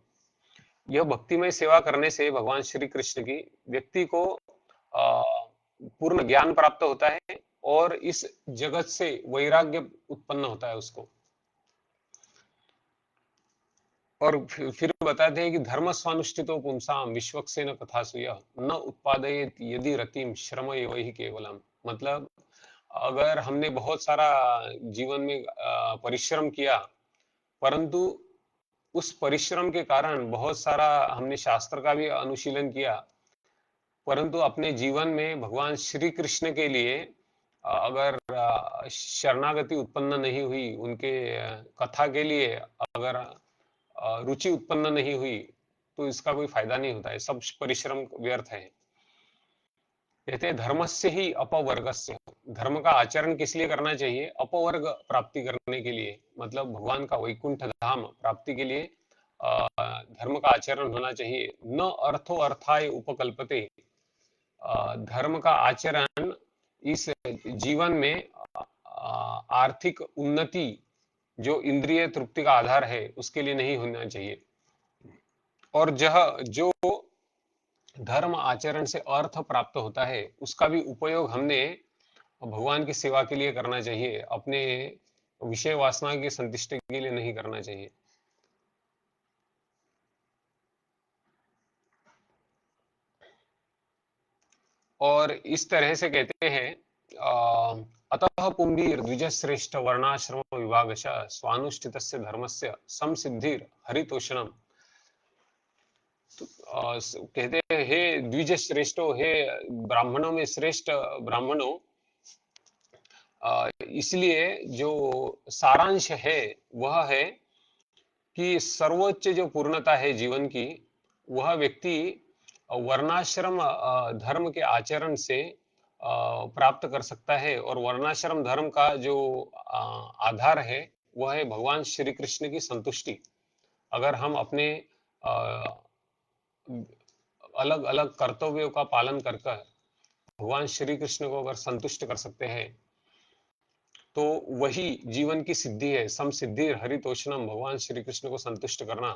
यह भक्तिमय सेवा करने से भगवान श्री कृष्ण की व्यक्ति को पूर्ण ज्ञान प्राप्त होता है, और इस जगत से वैराग्य उत्पन्न होता है उसको। और फिर बताते हैं कि धर्म स्वानुष्ठितो पुंसाम विश्वक्सेन कथासुय न उत्पादयेत यदि रतिम श्रम एव ही केवलम। मतलब अगर हमने बहुत सारा जीवन में परिश्रम किया, परंतु उस परिश्रम के कारण बहुत सारा हमने शास्त्र का भी अनुशीलन किया, परंतु अपने जीवन में भगवान श्री कृष्ण के लिए अगर शरणागति उत्पन्न नहीं हुई, उनके कथा के लिए अगर रुचि उत्पन्न नहीं हुई, तो इसका कोई फायदा नहीं होता है, सब परिश्रम व्यर्थ है। कहते हैं धर्म से ही अपवर्ग से, धर्म का आचरण किस लिए करना चाहिए? अपवर्ग प्राप्ति करने के लिए, मतलब भगवान का वैकुंठ धाम प्राप्ति के लिए धर्म का आचरण होना चाहिए। न अर्थो अर्थाय उपकल्पते, धर्म का आचरण इस जीवन में आर्थिक उन्नति जो इंद्रिय तृप्ति का आधार है उसके लिए नहीं होना चाहिए। और जो धर्म आचरण से अर्थ प्राप्त होता है उसका भी उपयोग हमने भगवान की सेवा के लिए करना चाहिए। अपने विषय वासना की संतुष्टि के लिए नहीं करना चाहिए। और इस तरह से कहते हैं अतः पुंभीर द्विजश्रेष्ठ वर्णाश्रम विभागशः स्वानुष्ठितस्य धर्मस्य संसिद्धिर हरितोषणम। कहते हैं हे द्विज श्रेष्ठो, हे ब्राह्मणों में श्रेष्ठ ब्राह्मणों, इसलिए जो सारांश है वह है कि सर्वोच्च जो पूर्णता है जीवन की, वह व्यक्ति वर्णाश्रम धर्म के आचरण से प्राप्त कर सकता है। और वर्णाश्रम धर्म का जो आधार है वह है भगवान श्री कृष्ण की संतुष्टि। अगर हम अपने अलग अलग कर्तव्यों का पालन कर कर भगवान श्री कृष्ण को अगर संतुष्ट कर सकते हैं तो वही जीवन की सिद्धि है। सम सिद्धि हरितोषणम, भगवान श्री कृष्ण को संतुष्ट करना।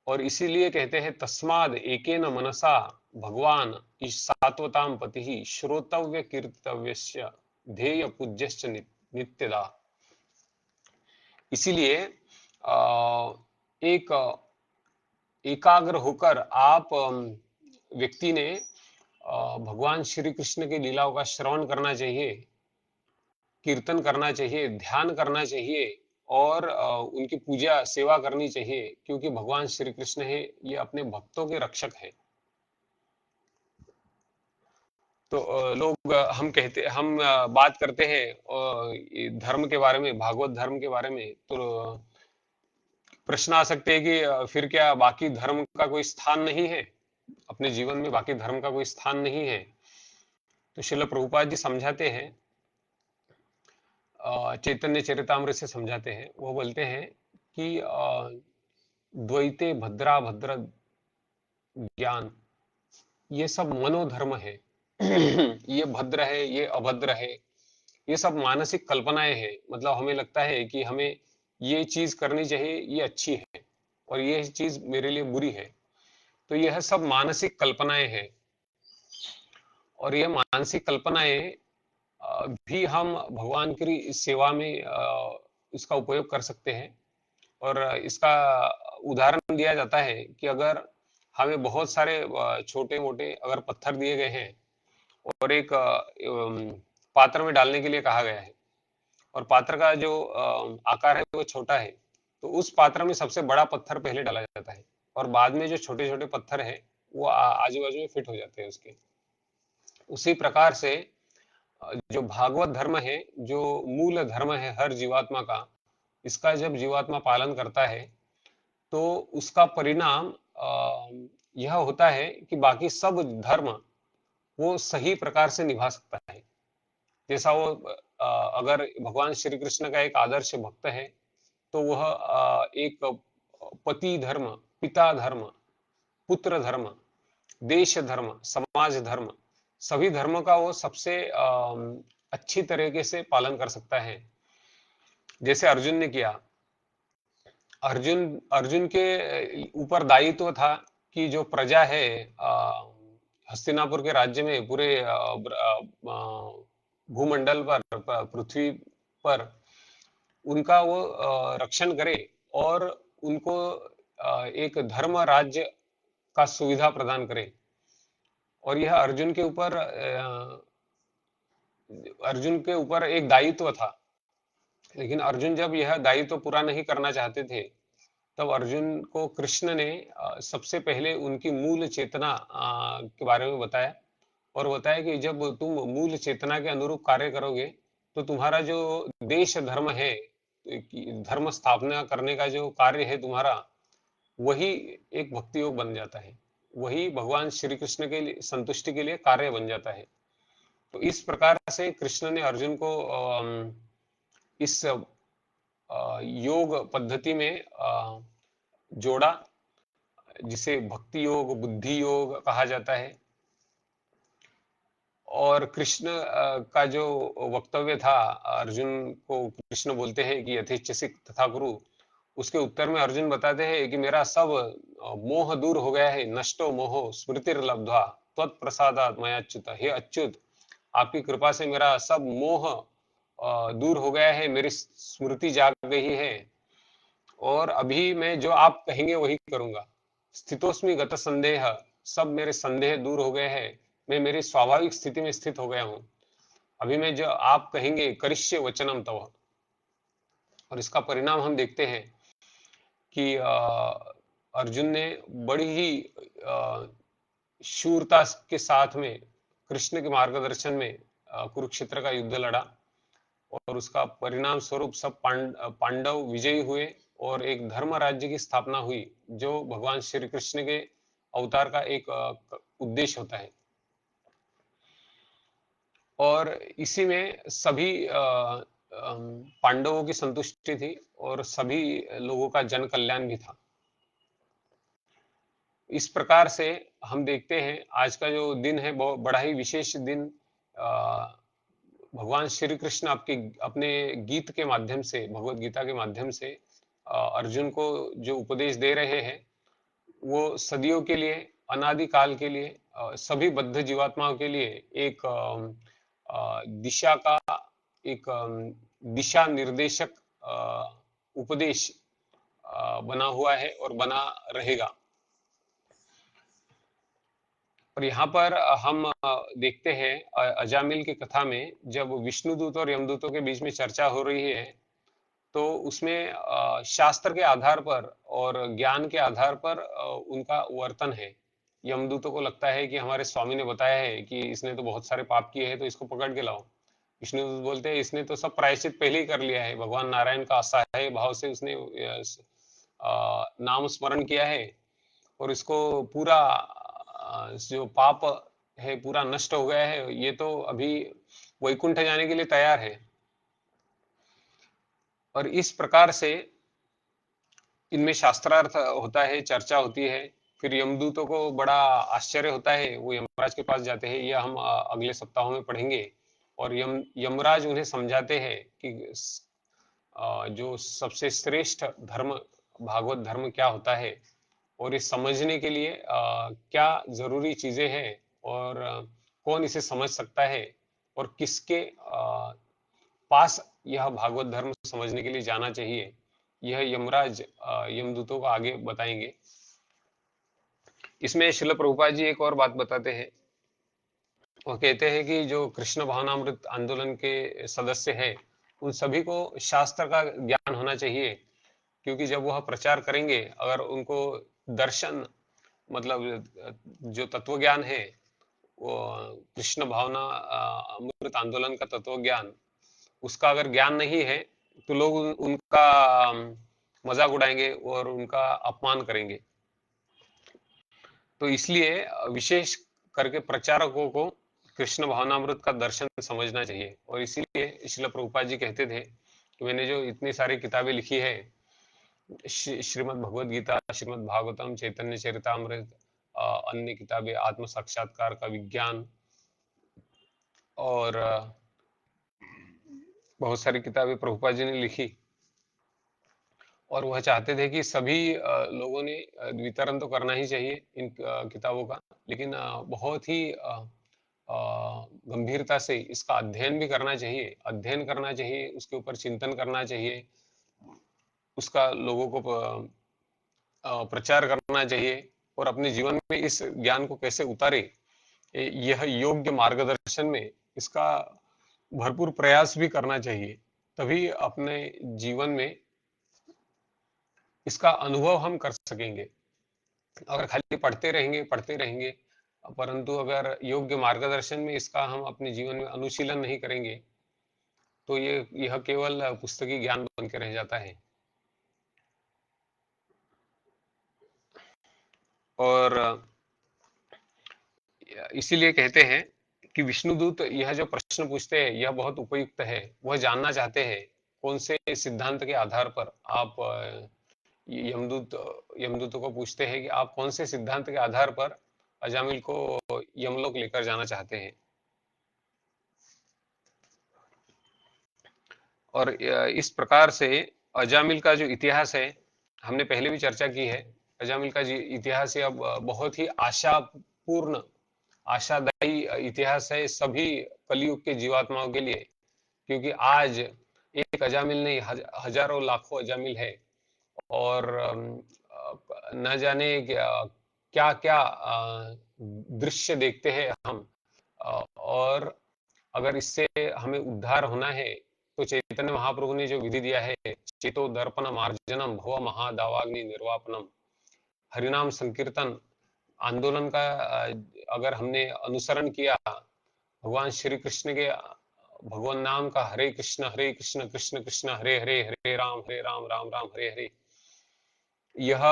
और इसीलिए कहते हैं तस्माद एकेन मनसा भगवान सात्वताम पति श्रोतव्य कीर्तव्यस्य ध्येय पूज्यश्च नित्यदा। इसीलिए एक एकाग्र होकर आप व्यक्ति ने भगवान श्री कृष्ण की लीलाओं का श्रवण करना चाहिए, कीर्तन करना चाहिए, ध्यान करना चाहिए और उनकी पूजा सेवा करनी चाहिए, क्योंकि भगवान श्री कृष्ण है ये अपने भक्तों के रक्षक है। तो लोग हम बात करते हैं धर्म के बारे में, भागवत धर्म के बारे में, तो प्रश्न आ सकते हैं कि फिर क्या बाकी धर्म का कोई स्थान नहीं है, अपने जीवन में बाकी धर्म का कोई स्थान नहीं है? तो श्रील प्रभुपाद जी समझाते हैं, चैतन्य चरितामृत से समझाते हैं। वो बोलते हैं कि द्वैते भद्रा भद्र ज्ञान, ये सब मनोधर्म है। ये भद्र है, ये अभद्र है, ये सब मानसिक कल्पनाएं हैं। मतलब हमें लगता है कि हमें ये चीज करनी चाहिए, ये अच्छी है, और ये चीज मेरे लिए बुरी है। तो यह सब मानसिक कल्पनाएं हैं। और ये मानसिक कल्पनाएं भी हम भगवान की सेवा में इसका उपयोग कर सकते हैं। और इसका उदाहरण दिया जाता है कि अगर हमें बहुत सारे छोटे मोटे अगर पत्थर दिए गए हैं और एक पात्र में डालने के लिए कहा गया है, और पात्र का जो आकार है वो छोटा है, तो उस पात्र में सबसे बड़ा पत्थर पहले डाला जाता है और बाद में जो छोटे छोटे पत्थर है वो आजू बाजू में फिट हो जाते हैं उसके। उसी प्रकार से जो भागवत धर्म है, जो मूल धर्म है हर जीवात्मा का, इसका जब जीवात्मा पालन करता है तो उसका परिणाम यह होता है कि बाकी सब धर्म वो सही प्रकार से निभा सकता है। जैसा वो अगर भगवान श्री कृष्ण का एक आदर्श भक्त है तो वह एक पति धर्म, पिता धर्म, पुत्र धर्म, देश धर्म, समाज धर्म, सभी धर्मों का वो सबसे अच्छी तरीके से पालन कर सकता है। जैसे अर्जुन ने किया। अर्जुन अर्जुन के ऊपर दायित्व था कि जो प्रजा है हस्तिनापुर के राज्य में, पूरे भूमंडल पर, पृथ्वी पर, उनका वो रक्षण करे और उनको एक धर्म राज्य का सुविधा प्रदान करे। और यह अर्जुन के ऊपर एक दायित्व था। लेकिन अर्जुन जब यह दायित्व पूरा नहीं करना चाहते थे, तब अर्जुन को कृष्ण ने सबसे पहले उनकी मूल चेतना के बारे में बताया, और बताया कि जब तुम मूल चेतना के अनुरूप कार्य करोगे तो तुम्हारा जो देश धर्म है, धर्म स्थापना करने का जो कार्य है तुम्हारा, वही एक भक्ति योग बन जाता है, वही भगवान श्री कृष्ण के लिए संतुष्टि के लिए कार्य बन जाता है। तो इस प्रकार से कृष्ण ने अर्जुन को इस योग पद्धति में जोड़ा, जिसे भक्ति योग, बुद्धि योग कहा जाता है। और कृष्ण का जो वक्तव्य था, अर्जुन को कृष्ण बोलते हैं कि यथेच्छसि तथा कुरु, उसके उत्तर में अर्जुन बताते हैं कि मेरा सब मोह दूर हो गया है। नष्टो मोहो स्मृतिर्लब्ध्वा त्वत्प्रसादात् मयाच्युत। हे अच्युत, आपकी कृपा से मेरा सब मोह दूर हो गया है, मेरी स्मृति जाग गई है, और अभी मैं जो आप कहेंगे वही करूंगा। स्थितोस्मि गत संदेह, सब मेरे संदेह दूर हो गए हैं, मैं मेरी स्वाभाविक स्थिति में स्थित हो गया हूँ। अभी मैं जो आप कहेंगे करिष्ये वचनम तव। और इसका परिणाम हम देखते हैं कि अर्जुन ने बड़ी ही शूरता के साथ में कृष्ण के मार्गदर्शन में कुरुक्षेत्र का युद्ध लड़ा, और उसका परिणाम स्वरूप सब पांडव विजयी हुए, और एक धर्म राज्य की स्थापना हुई, जो भगवान श्री कृष्ण के अवतार का एक उद्देश्य होता है। और इसी में सभी पांडवों की संतुष्टि थी, और सभी लोगों का जन कल्याण भी था। इस प्रकार से हम देखते हैं आज का जो दिन है बहुत बड़ा ही विशेष दिन। भगवान श्री कृष्ण आपके अपने गीत के माध्यम से, भगवत गीता के माध्यम से अर्जुन को जो उपदेश दे रहे हैं, वो सदियों के लिए, अनादि काल के लिए, सभी बद्ध जीवात्माओं के लिए एक दिशा का, एक दिशा निर्देशक उपदेश बना हुआ है और बना रहेगा। और यहाँ पर हम देखते हैं अजामिल की कथा में जब विष्णुदूत और यमदूतों के बीच में चर्चा हो रही है, तो उसमें शास्त्र के आधार पर और ज्ञान के आधार पर उनका वर्तन है। यमदूतों को लगता है कि हमारे स्वामी ने बताया है कि इसने तो बहुत सारे पाप किए हैं, तो इसको पकड़ के लाओ। विष्णुदूत बोलते हैं इसने तो सब प्रायश्चित पहले ही कर लिया है, भगवान नारायण का असहाय भाव से उसने नाम स्मरण किया है, और इसको पूरा जो पाप है पूरा नष्ट हो गया है, ये तो अभी वैकुंठ जाने के लिए तैयार है। और इस प्रकार से इनमें शास्त्रार्थ होता है, चर्चा होती है। फिर यमदूतों को बड़ा आश्चर्य होता है, वो यमराज के पास जाते हैं, यह हम अगले सप्ताहों में पढ़ेंगे। और यमराज उन्हें समझाते हैं कि जो सबसे श्रेष्ठ धर्म भागवत धर्म क्या होता है, और इस समझने के लिए क्या जरूरी चीजें हैं, और कौन इसे समझ सकता है, और किसके पास यह भागवत धर्म समझने के लिए जाना चाहिए, यह यमराज यमदूतों को आगे बताएंगे। इसमें श्रील प्रभुपाद जी एक और बात बताते हैं। वो कहते हैं कि जो कृष्ण भावनामृत आंदोलन के सदस्य हैं, उन सभी को शास्त्र का ज्ञान होना चाहिए, क्योंकि जब वह प्रचार करेंगे, अगर उनको दर्शन मतलब जो तत्व ज्ञान है, वो कृष्ण भावना अमृत आंदोलन का तत्व ज्ञान, उसका अगर ज्ञान नहीं है, तो लोग उनका मजाक उड़ाएंगे और उनका अपमान करेंगे। तो इसलिए विशेष करके प्रचारकों को कृष्ण भावनामृत का दर्शन समझना चाहिए। और इसीलिए श्रील प्रभुपाद जी कहते थे कि मैंने जो इतनी सारी किताबें लिखी है, श्रीमद् भगवद गीता, श्रीमद् भागवतम, चैतन्य चरितामृत, अन्य किताबें, आत्म साक्षात्कार का विज्ञान, और बहुत सारी किताबें प्रभुपाद जी ने लिखी, और वह चाहते थे कि सभी लोगों ने वितरण तो करना ही चाहिए इन किताबों का, लेकिन बहुत ही गंभीरता से इसका अध्ययन भी करना चाहिए, अध्ययन करना चाहिए, उसके ऊपर चिंतन करना चाहिए, उसका लोगों को प्रचार करना चाहिए, और अपने जीवन में इस ज्ञान को कैसे उतारे, यह योग्य मार्गदर्शन में इसका भरपूर प्रयास भी करना चाहिए। तभी अपने जीवन में इसका अनुभव हम कर सकेंगे। अगर खाली पढ़ते रहेंगे, परंतु अगर योग्य मार्गदर्शन में इसका हम अपने जीवन में अनुशीलन नहीं करेंगे, तो यह केवल पुस्तकी ज्ञान बन के रह जाता है। और इसीलिए कहते हैं कि विष्णुदूत यह जो प्रश्न पूछते हैं, यह बहुत उपयुक्त है। वह जानना चाहते हैं कौन से सिद्धांत के आधार पर आप यमदूतों को पूछते हैं कि आप कौन से सिद्धांत के आधार पर अजामिल को यमलोक लेकर जाना चाहते हैं। और इस प्रकार से अजामिल का जो इतिहास है, हमने पहले भी चर्चा की है, अजामिल का इतिहास है अब बहुत ही आशापूर्ण, आशादायी इतिहास है सभी कलयुग के जीवात्माओं के लिए। क्योंकि आज एक अजामिल नहीं, हजारों लाखों अजामिल है, और न जाने क्या क्या दृश्य देखते हैं हम। और अगर इससे हमें उद्धार होना है तो चैतन्य महाप्रभु ने जो विधि दिया है, चेतो दर्पण मार्जनम भव महादावाग्नि निर्वापनम, हरिनाम संकीर्तन आंदोलन का अगर हमने अनुसरण किया, भगवान श्री कृष्ण के भगवान नाम का हरे कृष्ण कृष्ण कृष्ण हरे हरे, हरे राम राम राम हरे हरे, यह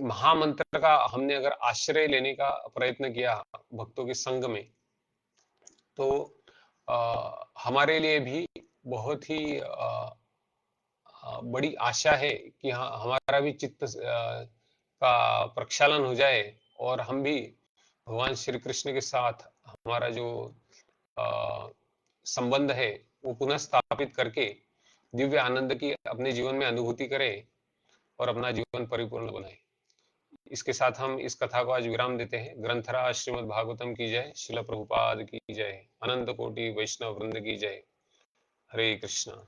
महामंत्र का हमने अगर आश्रय लेने का प्रयत्न किया भक्तों के संग में, तो हमारे लिए भी बहुत ही बड़ी आशा है कि हाँ, हमारा भी चित्त का प्रक्षालन हो जाए, और हम भी भगवान श्री कृष्ण के साथ हमारा जो अ, संबंध है वो पुनः स्थापित करके दिव्य आनंद की अपने जीवन में अनुभूति करें और अपना जीवन परिपूर्ण बनाए। इसके साथ हम इस कथा को आज विराम देते हैं। ग्रंथराज श्रीमद् भागवतम की जय, शिल प्रभुपाद की जय, अनंत कोटि वैष्णव वृंद की जय। हरे कृष्णा।